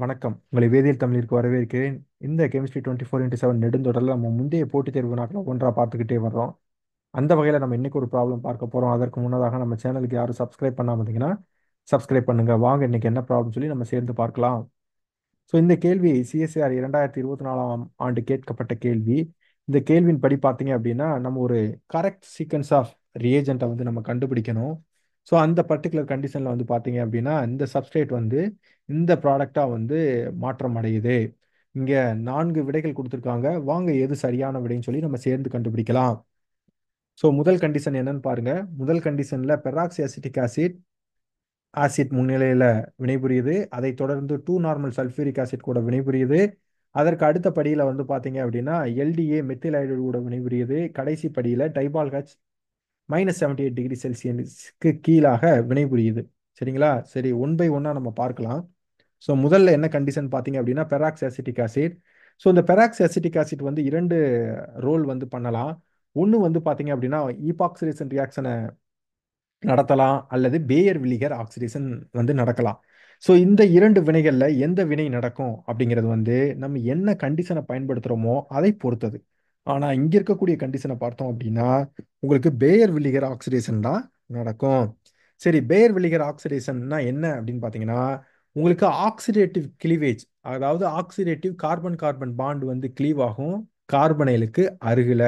வணக்கம். உங்களை வேதியியல் தமிழிற்கு வரவேற்கிறேன். இந்த கெமிஸ்ட்ரி 24x7 நெடுந்தொடரில் நம்ம முந்தைய போட்டித் தேர்வு நாட்களை ஒன்றா பார்த்துக்கிட்டே வர்றோம். அந்த வகையில் நம்ம இன்னைக்கு ஒரு ப்ராப்ளம் பார்க்க போகிறோம். அதற்கு முன்னதாக நம்ம சேனலுக்கு யாரும் சப்ஸ்கிரைப் பண்ணாம இருந்தீங்கன்னா சப்ஸ்கிரைப் பண்ணுங்க. வாங்க இன்னைக்கு என்ன ப்ராப்ளம் சொல்லி நம்ம சேர்ந்து பார்க்கலாம். ஸோ இந்த கேள்வி சிஎஸ்ஆர் 2024ஆம் ஆண்டு கேட்கப்பட்ட கேள்வி. இந்த கேள்வியின் படி பார்த்தீங்க அப்படின்னா நம்ம ஒரு கரெக்ட் சீக்வன்ஸ் ஆஃப் ரியேஜெண்ட்டை வந்து நம்ம கண்டுபிடிக்கணும். ஸோ அந்த பர்டிகுலர் கண்டிஷனில் வந்து பார்த்தீங்க அப்படின்னா இந்த சப்ஸ்ட்ரேட் வந்து இந்த ப்ராடக்டாக வந்து மாற்றம் அடையுது. இங்கே 4 விடைகள் கொடுத்துருக்காங்க. வாங்க எது சரியான விடைன்னு சொல்லி நம்ம சேர்ந்து கண்டுபிடிக்கலாம். ஸோ முதல் கண்டிஷன் என்னன்னு பாருங்க. முதல் கண்டிஷனில் பெராக்சி அசிட்டிக் ஆசிட் முன்னிலையில் வினைபுரியுது. அதை தொடர்ந்து 2 நார்மல் சல்ஃபியூரிக் ஆசிட் கூட வினைபுரியுது. அதற்கு அடுத்த படியில் வந்து பார்த்தீங்க அப்படின்னா எல்டிஏ மெத்தில் ஐடைடு கூட வினைபுரியுது. கடைசி படியில் டைபால் ஹச் -78 டிகிரி செல்சியஸுக்கு கீழாக வினைபுரியுது. சரிங்களா? சரி, ஒன் பை ஒன்னா நம்ம பார்க்கலாம். ஸோ முதல்ல என்ன கண்டிஷன் பார்த்தீங்க அப்படின்னா பெராக்சி அசிட்டிக் ஆசிட். ஸோ இந்த பெராக்சி அசிட்டிக் ஆசிட் வந்து 2 ரோல் வந்து பண்ணலாம். ஒன்று வந்து பார்த்தீங்க அப்படின்னா ஈபாக்சிடேஷன் ரியாக்ஷனை நடத்தலாம் அல்லது பேயர் வில்லிகர் ஆக்சிடேஷன் வந்து நடக்கலாம். ஸோ இந்த 2 வினைகள்ல எந்த வினை நடக்கும் அப்படிங்கிறது வந்து நம்ம என்ன கண்டிஷனை பயன்படுத்துகிறோமோ அதை பொறுத்தது. ஆனால் இங்க இருக்கக்கூடிய கண்டிஷனை பார்த்தோம் அப்படின்னா உங்களுக்கு பேயர் வில்லிகர் ஆக்சிடேஷன் தான் நடக்கும். சரி, பேயர் வில்லிகர் ஆக்சிடேஷன்னா என்ன அப்படின்னு பார்த்தீங்கன்னா உங்களுக்கு ஆக்சிடேட்டிவ் கிளீவேஜ், அதாவது ஆக்சிடேட்டிவ் கார்பன் கார்பன் பாண்ட் வந்து கிளீவ் ஆகும் கார்பனைலுக்கு அருகில.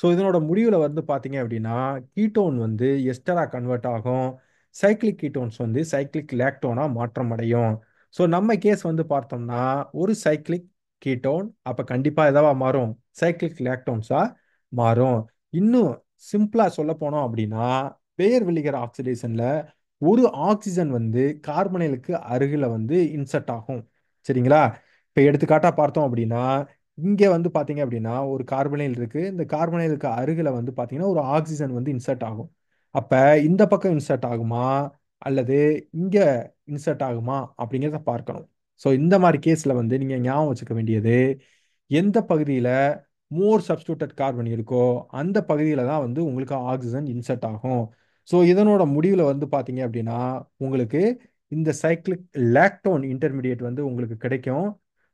ஸோ இதனோட முடிவில் வந்து பார்த்தீங்க அப்படின்னா கீட்டோன் வந்து எஸ்டரா கன்வெர்ட் ஆகும். சைக்ளிக் கீட்டோன்ஸ் வந்து சைக்ளிக் லேக்டோனாக மாற்றம் அடையும். ஸோ நம்ம கேஸ் வந்து பார்த்தோம்னா ஒரு சைக்ளிக் கீட்டோன் அப்போ கண்டிப்பாக எதாவா மாறும், சைக்ளிக் லேக்டோன்ஸாக மாறும். இன்னும் சிம்பிளாக சொல்ல போனோம் அப்படின்னா பேயர் வில்லிகர் ஆக்சிடேஷனில் ஒரு ஆக்சிஜன் வந்து கார்பனைலுக்கு அருகில் வந்து இன்சர்ட் ஆகும். சரிங்களா? இப்போ எடுத்துக்காட்டாக பார்த்தோம் அப்படின்னா இங்கே வந்து பார்த்தீங்க அப்படின்னா ஒரு கார்பனைல் இருக்கு. இந்த கார்பனைலுக்கு அருகில் வந்து பார்த்தீங்கன்னா ஒரு ஆக்சிஜன் வந்து இன்சர்ட் ஆகும். அப்போ இந்த பக்கம் இன்சர்ட் ஆகுமா அல்லது இங்கே இன்சர்ட் ஆகுமா அப்படிங்கிறத பார்க்கணும். ஸோ இந்த மாதிரி கேஸில் வந்து நீங்கள் ஞாபகம் வச்சுக்க வேண்டியது எந்த பகுதியில் மோர் சப்ஸ்டியூட்டட் கார்பன் இருக்கோ அந்த பகுதியில் தான் வந்து உங்களுக்கு ஆக்சிஜன் இன்சர்ட் ஆகும். ஸோ இதனோட முடிவில் வந்து பார்த்தீங்க அப்படின்னா உங்களுக்கு இந்த சைக்ளிக் லாக்டோன் இன்டர்மீடியேட் வந்து உங்களுக்கு கிடைக்கும்.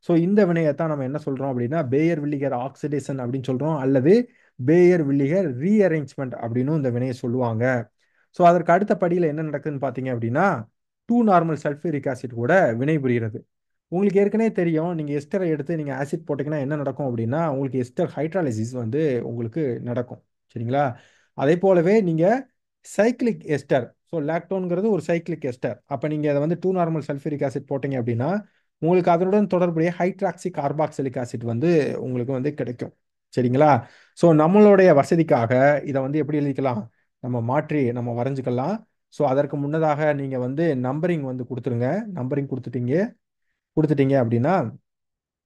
ஸோ இந்த வினையை தான் நம்ம என்ன சொல்கிறோம் அப்படின்னா பேயர் வில்லிகர் ஆக்சிடேஷன் அப்படின்னு சொல்கிறோம் அல்லது பேயர் வில்லிகர் ரீஅரேஞ்ச்மெண்ட் அப்படின்னு இந்த வினையை சொல்லுவாங்க. ஸோ அதற்கு அடுத்த படியில் என்ன நடக்குதுன்னு பார்த்தீங்க அப்படின்னா 2 நார்மல் சல்ஃபியூரிக் ஆசிட் கூட வினைபுரிகிறது. உங்களுக்கு ஏற்கனவே தெரியும், நீங்கள் எஸ்டரை எடுத்து நீங்கள் ஆசிட் போட்டிங்கன்னா என்ன நடக்கும் அப்படின்னா உங்களுக்கு எஸ்டர் ஹைட்ராலிசிஸ் வந்து உங்களுக்கு நடக்கும். சரிங்களா? அதே போலவே நீங்கள் சைக்ளிக் எஸ்டர், ஸோ லாக்டோன்கிறது ஒரு சைக்ளிக் எஸ்டர். அப்போ நீங்கள் அதை வந்து 2 நார்மல் சல்ஃபியூரிக் ஆசிட் போட்டீங்க அப்படின்னா உங்களுக்கு அதனுடன் தொடர்புடைய ஹைட்ராக்சி கார்பாக்சிலிக் ஆசிட் வந்து உங்களுக்கு வந்து கிடைக்கும். சரிங்களா? ஸோ நம்மளுடைய வசதிக்காக இதை வந்து எப்படி எழுதிக்கலாம், நம்ம மாற்றி நம்ம வரைஞ்சிக்கலாம். ஸோ அதற்கு முன்னதாக நீங்கள் வந்து நம்பரிங் வந்து கொடுத்துருங்க. நம்பரிங் கொடுத்துட்டீங்க அப்படின்னா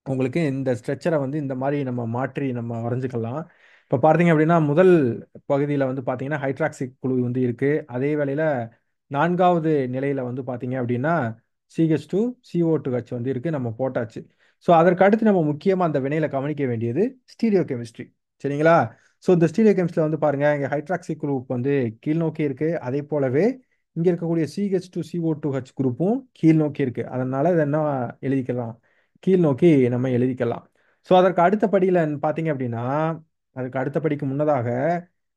உங்களுக்கு இந்த ஸ்ட்ரெச்சரை வந்து இந்த மாதிரி நம்ம மாற்றி நம்ம வரைஞ்சிக்கலாம். இப்போ பார்த்தீங்க அப்படின்னா முதல் பகுதியில் வந்து பார்த்தீங்கன்னா ஹைட்ராக்சிக் குழு வந்து இருக்கு. அதே வேளையில் 4வது நிலையில வந்து பார்த்தீங்க அப்படின்னா CH2 CO2H வந்து இருக்கு, நம்ம போட்டாச்சு. ஸோ அதற்கு அடுத்து நம்ம முக்கியமாக அந்த வினையில கவனிக்க வேண்டியது ஸ்டீரியோ கெமிஸ்ட்ரி. சரிங்களா? ஸோ இந்த ஸ்டீரியோ கெமிஸ்ட்ரியில் வந்து பாருங்க இங்கே ஹைட்ராக்சிக் குரூப் வந்து கீழ் நோக்கி இருக்கு. அதே போலவே இங்கே இருக்கக்கூடிய CH2 CO2H குரூப்பும் கீழ் நோக்கி இருக்கு. அதனால இதை என்ன எழுதிக்கலாம், கீழ் நோக்கி நம்ம எழுதிக்கலாம். ஸோ அதற்கு அடுத்த படியில் பார்த்தீங்க அப்படின்னா அதுக்கு அடுத்த படிக்கு முன்னதாக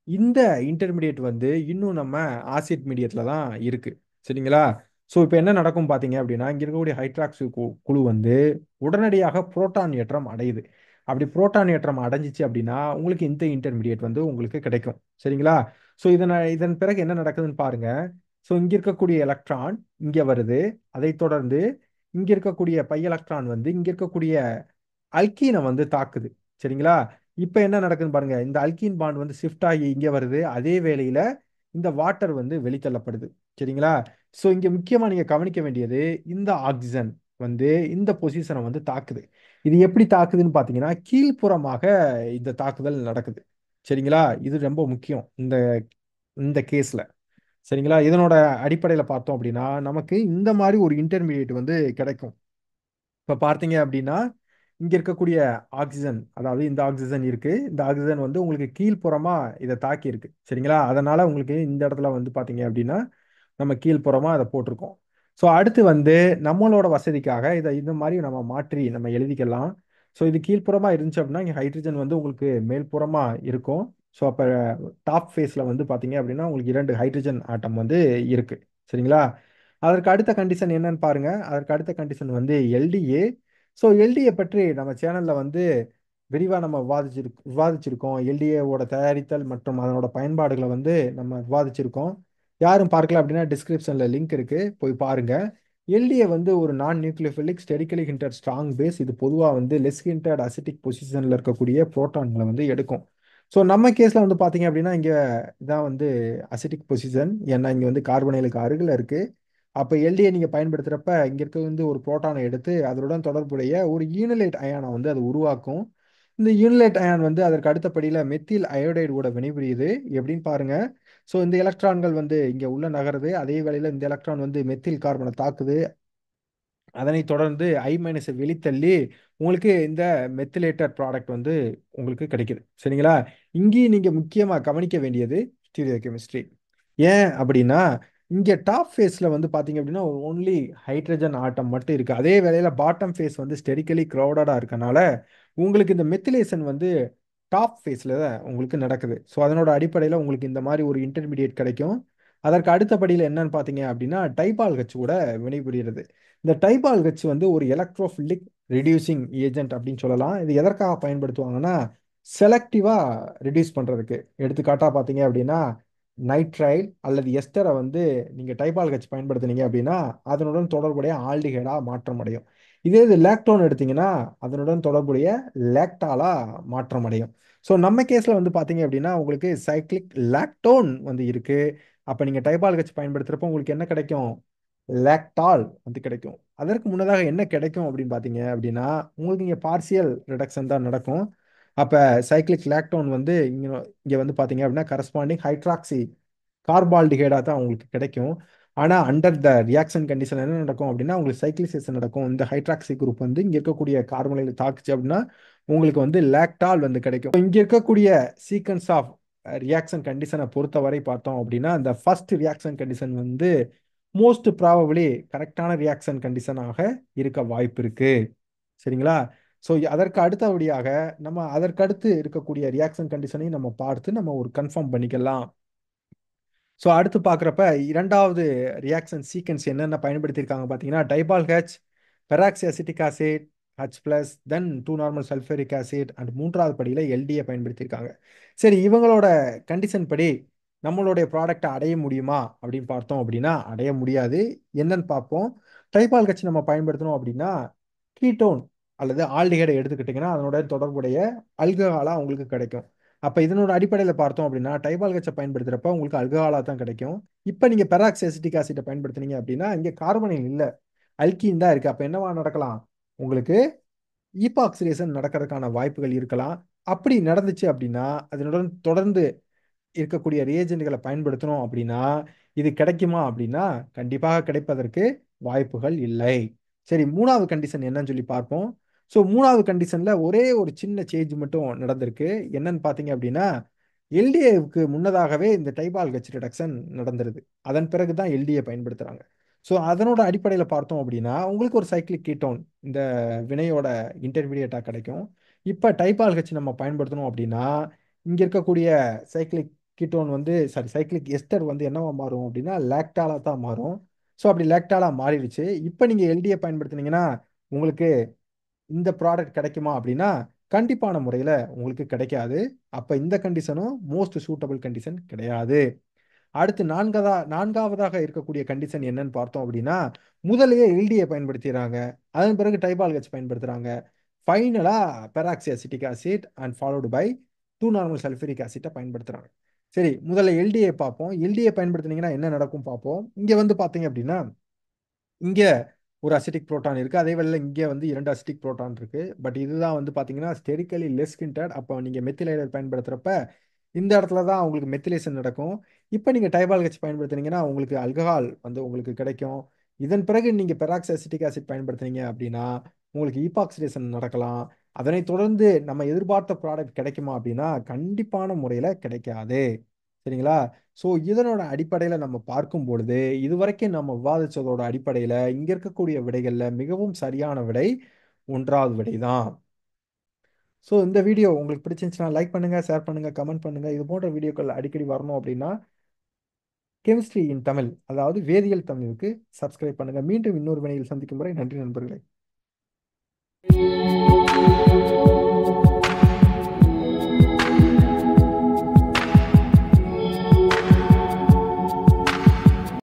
இந்த இன்டர்மீடியேட் வந்து இன்னும் நம்ம ஆசிட் மீடியத்தில் தான் இருக்கு. சரிங்களா? ஸோ இப்போ என்ன நடக்கும் பார்த்தீங்க அப்படின்னா இங்கே இருக்கக்கூடிய ஹைட்ராக்சி குழு வந்து உடனடியாக புரோட்டான் ஏற்றம் அடையுது. அப்படி புரோட்டான் ஏற்றம் அடைஞ்சிச்சு அப்படின்னா உங்களுக்கு இந்த இன்டர்மீடியேட் வந்து உங்களுக்கு கிடைக்கும். சரிங்களா? ஸோ இதன் பிறகு என்ன நடக்குதுன்னு பாருங்க. ஸோ இங்கே இருக்கக்கூடிய எலக்ட்ரான் இங்கே வருது. அதை தொடர்ந்து இங்க இருக்கக்கூடிய பை எலக்ட்ரான் வந்து இங்க இருக்கக்கூடிய அல்கீனை வந்து தாக்குது. சரிங்களா? இப்போ என்ன நடக்குதுன்னு பாருங்க. இந்த அல்கீன் பாண்ட் வந்து ஷிஃப்ட் ஆகி இங்க வருது. அதே வேளையில இந்த வாட்டர் வந்து வெளித்தள்ளப்படுது. சரிங்களா? ஸோ இங்க முக்கியமா நீங்க கவனிக்க வேண்டியது இந்த ஆக்சிஜன் வந்து இந்த பொசிஷனை வந்து தாக்குது. இது எப்படி தாக்குதுன்னு பார்த்தீங்கன்னா கீழ்ப்புறமாக இந்த தாக்குதல் நடக்குது. சரிங்களா? இது ரொம்ப முக்கியம் இந்த இந்த கேஸ்ல. சரிங்களா? இதனோட அடிப்படையில் பார்த்தோம் அப்படின்னா நமக்கு இந்த மாதிரி ஒரு இன்டர்மீடியேட் வந்து கிடைக்கும். இப்போ பார்த்தீங்க அப்படின்னா இங்கே இருக்கக்கூடிய ஆக்சிஜன், அதாவது இந்த ஆக்சிஜன் இருக்கு. இந்த ஆக்சிஜன் வந்து உங்களுக்கு கீழ்ப்புறமா இதை தாக்கி இருக்கு. சரிங்களா? அதனால உங்களுக்கு இந்த இடத்துல வந்து பார்த்தீங்க அப்படின்னா நம்ம கீழ்ப்புறமா அதை போட்டிருக்கோம். ஸோ அடுத்து வந்து நம்மளோட வசதிக்காக இதை இந்த மாதிரி நம்ம மாற்றி நம்ம எழுதிக்கலாம். ஸோ இது கீழ்ப்புறமா இருந்துச்சு அப்படின்னா இங்கே ஹைட்ரஜன் வந்து உங்களுக்கு மேல்புறமா இருக்கும். ஸோ அப்போ டாப் ஃபேஸில் வந்து பார்த்தீங்க அப்படின்னா உங்களுக்கு 2 ஹைட்ரஜன் ஆட்டம் வந்து இருக்கு. சரிங்களா? அதற்கு அடுத்த கண்டிஷன் என்னன்னு பாருங்க. அதற்கு அடுத்த கண்டிஷன் வந்து எல்டிஏ. ஸோ எல்டிஏ பற்றி நம்ம சேனல்ல வந்து விரிவாக நம்ம விவாதிச்சிருக்கோம். எல்டிஏவோட தயாரித்தல் மற்றும் அதனோட பயன்பாடுகளை வந்து நம்ம விவாதிச்சிருக்கோம். யாரும் பார்க்கல அப்படின்னா டிஸ்கிரிப்ஷன்ல லிங்க் இருக்கு, போய் பாருங்க. எல்டிஏ வந்து ஒரு நான் நியூக்ளியோஃபிலிக் ஸ்டெரிக்கலி ஹிண்டட் ஸ்ட்ராங் பேஸ். இது பொதுவாக வந்து லெஸ் ஹிண்டட் அசிட்டிக் பொசிஷன்ல இருக்கக்கூடிய புரோட்டான்களை வந்து எடுக்கும். ஸோ நம்ம கேஸ்ல வந்து பார்த்தீங்க அப்படின்னா இங்கே இதான் வந்து அசிட்டிக் பொசிஷன். ஏன்னா இங்கே வந்து கார்பனைலுக்கு அருகில் இருக்கு. அப்போ எல்டிஏ நீங்கள் பயன்படுத்துகிறப்ப இங்கே இருக்க வந்து ஒரு புரோட்டானை எடுத்து அதனுடன் தொடர்புடைய ஒரு ஈனலேட் அயானை வந்து அது உருவாக்கும். இந்த யூனிலேட் அயான் வந்து அதற்கு அடுத்த படியில் மெத்தில் அயோடைடு கூட வினைபுரியுது. எப்படின்னு பாருங்க. ஸோ இந்த எலக்ட்ரான்கள் வந்து இங்கே உள்ள நகருது. அதே வேளையில் இந்த எலக்ட்ரான் வந்து மெத்தில் கார்பனை தாக்குது. அதனைத் தொடர்ந்து I- வெளித்தள்ளி உங்களுக்கு இந்த மெத்திலேட்டர் ப்ராடக்ட் வந்து உங்களுக்கு கிடைக்குது. சரிங்களா? இங்கேயும் நீங்க முக்கியமா கவனிக்க வேண்டியது ஸ்டீரியோ கெமிஸ்ட்ரி. ஏன் அப்படின்னா இங்க டாப் ஃபேஸ்ல வந்து பாத்தீங்க அப்படின்னா ஒன்லி ஹைட்ரஜன் ஆட்டம் மட்டும் இருக்கு. அதே வேளையில பாட்டம் ஃபேஸ் வந்து ஸ்டெரிக்கலி க்ரௌடடா இருக்கனால உங்களுக்கு இந்த மெத்திலேஷன் வந்து டாப் ஃபேஸ்ல தான் உங்களுக்கு நடக்குது. ஸோ அதனோட அடிப்படையில் உங்களுக்கு இந்த மாதிரி ஒரு இன்டர்மீடியேட் கிடைக்கும். அதற்கு அடுத்தபடியில் என்னன்னு பார்த்தீங்க அப்படின்னா டைபால் ஹச் கூட வினைபுரிகிறது. இந்த டைபால் ஹச் வந்து ஒரு எலக்ட்ரோஃபிலிக் ரெடியூசிங் ஏஜென்ட் அப்படின்னு சொல்லலாம். இது எதற்காக பயன்படுத்துவாங்கன்னா செலக்டிவா ரெடியூஸ் பண்றதுக்கு. எடுத்துக்காட்டா பார்த்தீங்க அப்படின்னா நைட்ரைல் அல்லது எஸ்டரை வந்து நீங்க டைபால் ஹச் பயன்படுத்துனீங்க அப்படின்னா அதனுடன் தொடர்புடைய ஆல்டிஹைடா மாற்றம் அடையும். இதே இது லேக்டோன் எடுத்தீங்கன்னா அதனுடன் தொடர்புடைய லேக்டாலா மாற்றம் அடையும். ஸோ நம்ம கேஸ்ல வந்து பார்த்தீங்க அப்படின்னா உங்களுக்கு சைக்ளிக் லாக்டோன் வந்து இருக்கு. அப்போ நீங்கள் டைபால் ஹச் பயன்படுத்துகிறப்போ உங்களுக்கு என்ன கிடைக்கும்? லேக்டால் வந்து கிடைக்கும். அதற்கு முன்னதாக என்ன கிடைக்கும் அப்படின்னு பார்த்தீங்க அப்படின்னா உங்களுக்கு இங்கே பார்சியல் ரிடக்ஷன் தான் நடக்கும். அப்போ சைக்ளிக் லாக்டோன் வந்து இங்கே வந்து பார்த்தீங்க அப்படின்னா கரஸ்பாண்டிங் ஹைட்ராக்சி கார்பால்டிஹைடாக தான் உங்களுக்கு கிடைக்கும். ஆனால் அண்டர் த ரியாக்ஷன் கண்டிஷன் என்ன நடக்கும் அப்படின்னா உங்களுக்கு சைக்ளிசேஷன் நடக்கும். இந்த ஹைட்ராக்சி குரூப் வந்து இங்கே இருக்கக்கூடிய கார்பனைல் தாக்குச்சு அப்படின்னா உங்களுக்கு வந்து லேக்டால் வந்து கிடைக்கும். இங்கே இருக்கக்கூடிய சீக்வன்ஸ் ஆஃப் ரியாக்ஷன் கண்டிஷனை பொறுத்தவரை பார்த்தோம் அப்படின்னா இந்த ஃபர்ஸ்ட் ரியாக்ஷன் கண்டிஷன் வந்து மோஸ்ட் ப்ராபபிளி கரெக்டான ரியாக்ஷன் கண்டிஷனாக இருக்க வாய்ப்பு இருக்கு. சரிங்களா? ஸோ அதற்கு அடுத்தபடியாக நம்ம அதற்கு அடுத்து இருக்கக்கூடிய ரியாக்ஷன் கண்டிஷனையும் நம்ம பார்த்து நம்ம ஒரு கன்ஃபார்ம் பண்ணிக்கலாம். ஸோ அடுத்து பார்க்குறப்ப இரண்டாவது ரியாக்ஷன் சீக்வன்ஸ் என்னென்ன பயன்படுத்தியிருக்காங்க பார்த்தீங்கன்னா DIBAL H, peroxy acetic acid, H plus, then 2 normal sulphuric acid and மூன்றாவது படியில் எல்டிஏ பயன்படுத்தியிருக்காங்க. சரி, இவங்களோட கண்டிஷன் படி நம்மளுடைய ப்ராடக்டை அடைய முடியுமா அப்படின்னு பார்த்தோம் அப்படின்னா அடைய முடியாது. என்னன்னு பார்ப்போம். டைபால் ஹெச் நம்ம பயன்படுத்தணும் அப்படின்னா கீட்டோன் அல்லது ஆல்டிஹைடை எடுத்துக்கிட்டிங்கன்னா அதனோட தொடர்புடைய அல்கஹாலா உங்களுக்கு கிடைக்கும். அப்போ இதனோட அடிப்படையில் பார்த்தோம் அப்படின்னா டைபால் ஹெச்சை பயன்படுத்துகிறப்ப உங்களுக்கு அல்கஹாலா தான் கிடைக்கும். இப்போ நீங்கள் பெராக்சி அசிட்டிக் ஆசிட்டை பயன்படுத்துனீங்க அப்படின்னா இங்கே கார்பனைல் இல்லை, அல்கீன் தான் இருக்குது. அப்போ என்னவா நடக்கலாம்? உங்களுக்கு ஈபாக்சிடேஷன் நடக்கிறதுக்கான வாய்ப்புகள் இருக்கலாம். அப்படி நடந்துச்சு அப்படின்னா அதனுடன் தொடர்ந்து இருக்கக்கூடிய ரியேஜென்ட்களை பயன்படுத்தணும் அப்படின்னா இது கிடைக்குமா அப்படின்னா கண்டிப்பாக கிடைப்பதற்கு வாய்ப்புகள் இல்லை. சரி, மூணாவது கண்டிஷன் என்னன்னு சொல்லி பார்ப்போம். ஸோ மூணாவது கண்டிஷன்ல ஒரே ஒரு சின்ன சேஞ்ச் மட்டும் நடந்திருக்கு. என்னன்னு பார்த்தீங்க அப்படின்னா எல்டிஏவுக்கு முன்னதாகவே இந்த டைபால் ஹெச் ரிடக்ஷன் நடந்துருது. அதன் பிறகு தான் எல்டிஏ பயன்படுத்துறாங்க. ஸோ அதனோட அடிப்படையில் பார்த்தோம் அப்படின்னா உங்களுக்கு ஒரு சைக்ளிக் கீட்டோன் இந்த வினையோட இன்டர்மீடியேட்டாக கிடைக்கும். இப்போ டைபால் ஹெச் நம்ம பயன்படுத்தணும் அப்படின்னா இங்கே இருக்கக்கூடிய சைக்ளிக் கீட்டோன் வந்து சைக்ளிக் எஸ்டர் வந்து என்னவா மாறும் அப்படின்னா லேக்டாலா தான் மாறும். ஸோ அப்படி லேக்டாலா மாறிடுச்சு. இப்போ நீங்கள் எல்டிஏ பயன்படுத்துனீங்கன்னா உங்களுக்கு இந்த ப்ராடக்ட் கிடைக்குமா அப்படின்னா கண்டிப்பான முறையில் உங்களுக்கு கிடைக்காது. அப்போ இந்த கண்டிஷனும் மோஸ்ட் சூட்டபிள் கண்டிஷன் கிடையாது. அடுத்து நான்காவதாக இருக்கக்கூடிய கண்டிஷன் என்னன்னு பார்த்தோம் அப்படின்னா முதலையே எல்டிஏ பயன்படுத்திடுறாங்க, அதன் பிறகு டைபால் ஹெச் பயன்படுத்துறாங்க, ஃபைனலா peroxy acetic acid and followed by 2 normal sulphuric ஆசிட்டை பயன்படுத்துறாங்க. சரி, முதல்ல எல்டிஏ பார்ப்போம். எல்டிஏ பயன்படுத்துனீங்கன்னா என்ன நடக்கும் பார்ப்போம். இங்க வந்து பார்த்தீங்க அப்படின்னா இங்க ஒரு அசிட்டிக் புரோட்டான் இருக்கு. அதே வேளையில் இங்கே வந்து 2 அசிட்டிக் புரோட்டான் இருக்கு. பட் இதுதான் வந்து பார்த்தீங்கன்னா ஸ்டெரிக்கலி லெஸ் ஹிண்டட். அப்போ நீங்கள் மெத்திலைடர் பயன்படுத்துறப்ப இந்த இடத்துல தான் உங்களுக்கு மெத்திலேஷன் நடக்கும். இப்போ நீங்கள் டைபால் ஹெச் பயன்படுத்துனீங்கன்னா உங்களுக்கு அல்கஹால் வந்து உங்களுக்கு கிடைக்கும். இதன் பிறகு நீங்கள் பெராக்சி அசிட்டிக் ஆசிட் பயன்படுத்துனீங்க அப்படின்னா உங்களுக்கு ஈபாக்சிடேஷன் நடக்கலாம். அதனைத் தொடர்ந்து நம்ம எதிர்பார்த்த ப்ராடக்ட் கிடைக்குமா அப்படின்னா கண்டிப்பான முறையில் கிடைக்காது. சரிங்களா? ஸோ இதனோட அடிப்படையில் நம்ம பார்க்கும் பொழுது இதுவரைக்கும் நம்ம விவாதிச்சதோட அடிப்படையில் இங்க இருக்கக்கூடிய விடைகள்ல மிகவும் சரியான விடை 1வது விடை தான். ஸோ இந்த வீடியோ உங்களுக்கு பிடிச்சிருந்துச்சுன்னா லைக் பண்ணுங்க, ஷேர் பண்ணுங்க, கமெண்ட் பண்ணுங்க. இது போன்ற வீடியோக்கள் அடிக்கடி வரணும் அப்படின்னா கெமிஸ்ட்ரி இன் தமிழ், அதாவது வேதியியல் தமிழுக்கு சப்ஸ்கிரைப் பண்ணுங்க. மீண்டும் இன்னொரு வினையில் சந்திக்கும் வரை நன்றி நண்பர்களே.